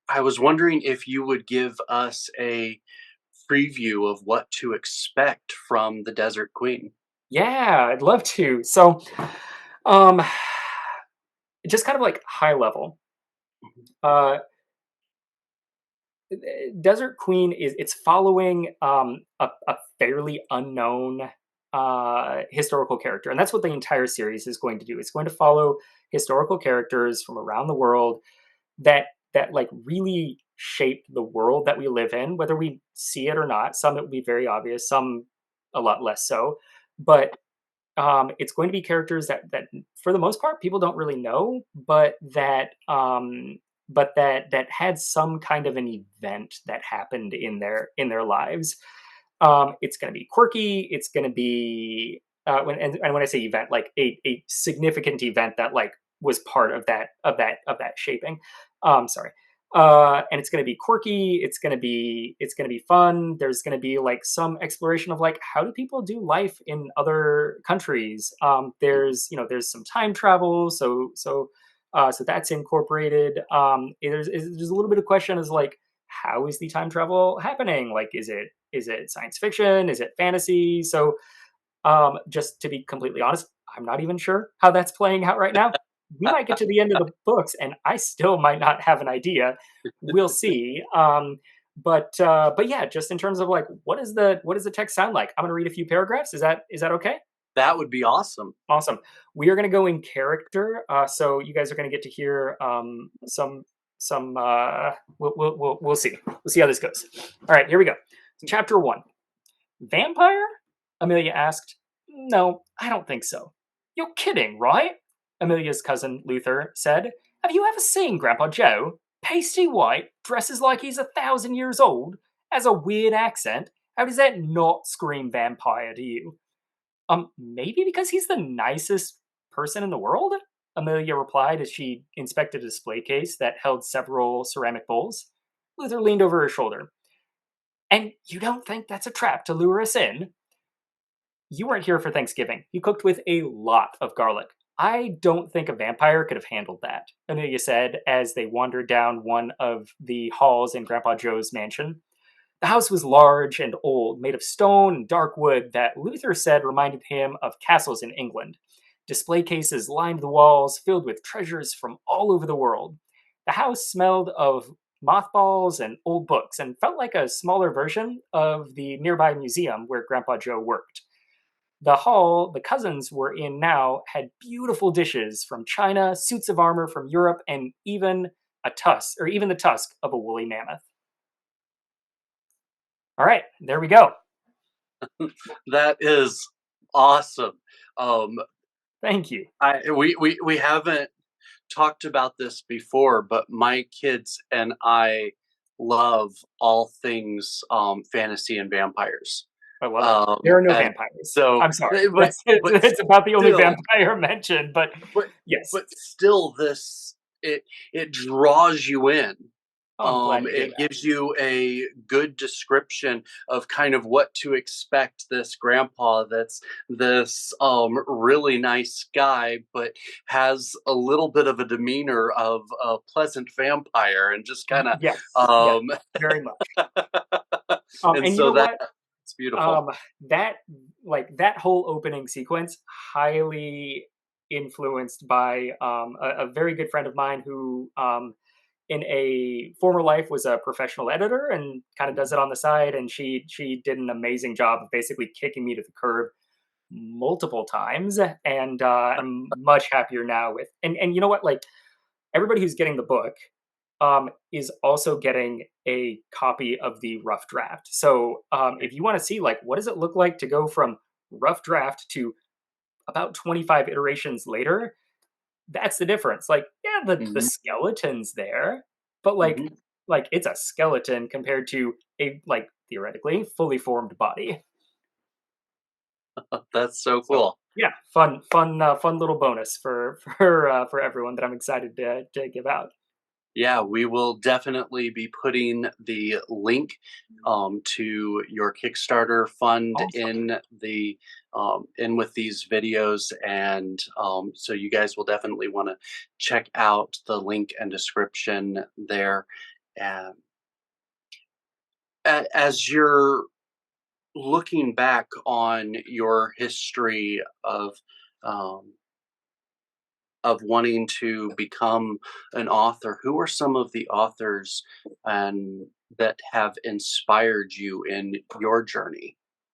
I was wondering if you would give us a preview of what to expect from the Desert Queen. Yeah, I'd love to. So, um, just kind of like high level. Uh, Desert Queen is it's following a fairly unknown historical character, and that's what the entire series is going to do. It's going to follow historical characters from around the world that like really shape the world that we live in, whether we see it or not. Some it will be very obvious, some a lot less so. But it's going to be characters that for the most part people don't really know, but that had some kind of an event that happened in their lives. It's going to be quirky. It's going to be and when I say event, like a significant event that like was part of that shaping. Sorry. And it's going to be quirky. It's going to be fun. There's going to be like some exploration of like how do people do life in other countries. There's some time travel, so that's incorporated. There's a little bit of question is like how is the time travel happening? Like is it science fiction? Is it fantasy? So just to be completely honest, I'm not even sure how that's playing out right now. We might get to the end of the books, and I still might not have an idea. We'll see. But yeah, just in terms of like what does the text sound like? I'm going to read a few paragraphs. Is that okay? That would be awesome. Awesome. We are going to go in character, so you guys are going to get to hear some. We'll see. We'll see how this goes. All right, here we go. Chapter one. Vampire? Amelia asked. No, I don't think so. You're kidding, right? Amelia's cousin Luther said. Have you ever seen Grandpa Joe? Pasty white, dresses like he's 1,000 years old, has a weird accent. How does that not scream vampire to you? Maybe because he's the nicest person in the world? Amelia replied as she inspected a display case that held several ceramic bowls. Luther leaned over her shoulder. And you don't think that's a trap to lure us in? You weren't here for Thanksgiving. You cooked with a lot of garlic. I don't think a vampire could have handled that, Amelia said as they wandered down one of the halls in Grandpa Joe's mansion. The house was large and old, made of stone and dark wood that Luther said reminded him of castles in England. Display cases lined the walls, filled with treasures from all over the world. The house smelled of mothballs and old books and felt like a smaller version of the nearby museum where Grandpa Joe worked. The hall the cousins were in now had beautiful dishes from China, suits of armor from Europe, and even the tusk of a woolly mammoth. All right, there we go. That is awesome. Um, Thank you. we haven't talked about this before, but my kids and I love all things fantasy and vampires. I love it. There are no And vampires. so, I'm sorry. but It's about the only still, vampire mentioned, but but yes. still, this it draws you in. Oh, I'm glad to hear It that. gives you a good description of kind of what to expect. This grandpa that's this really nice guy, but has a little bit of a demeanor of a pleasant vampire, and just kind of Yes, yes, um, very much. and And you so know what? it's beautiful. Um, that that whole opening sequence highly influenced by a very good friend of mine who in a former life was a professional editor and kind of does it on the side, and she did an amazing job of basically kicking me to the curb multiple times, and I'm much happier now with and you know what, like everybody who's getting the book is also getting a copy of the rough draft. So if you want to see like what does it look like to go from rough draft to about 25 iterations later, that's the difference. Like, yeah, the Hmm. skeleton's there, but Hmm. like it's a skeleton compared to a like theoretically fully formed body. That's so So cool. yeah, fun little bonus for everyone that I'm excited to give out. Yeah, we will definitely be putting the link to your Kickstarter fund Awesome. in with these videos, and so you guys will definitely want to check out the link and description there. And as you're looking back on your history um, of wanting to become an author, who are some of the authors and that have inspired you in your journey?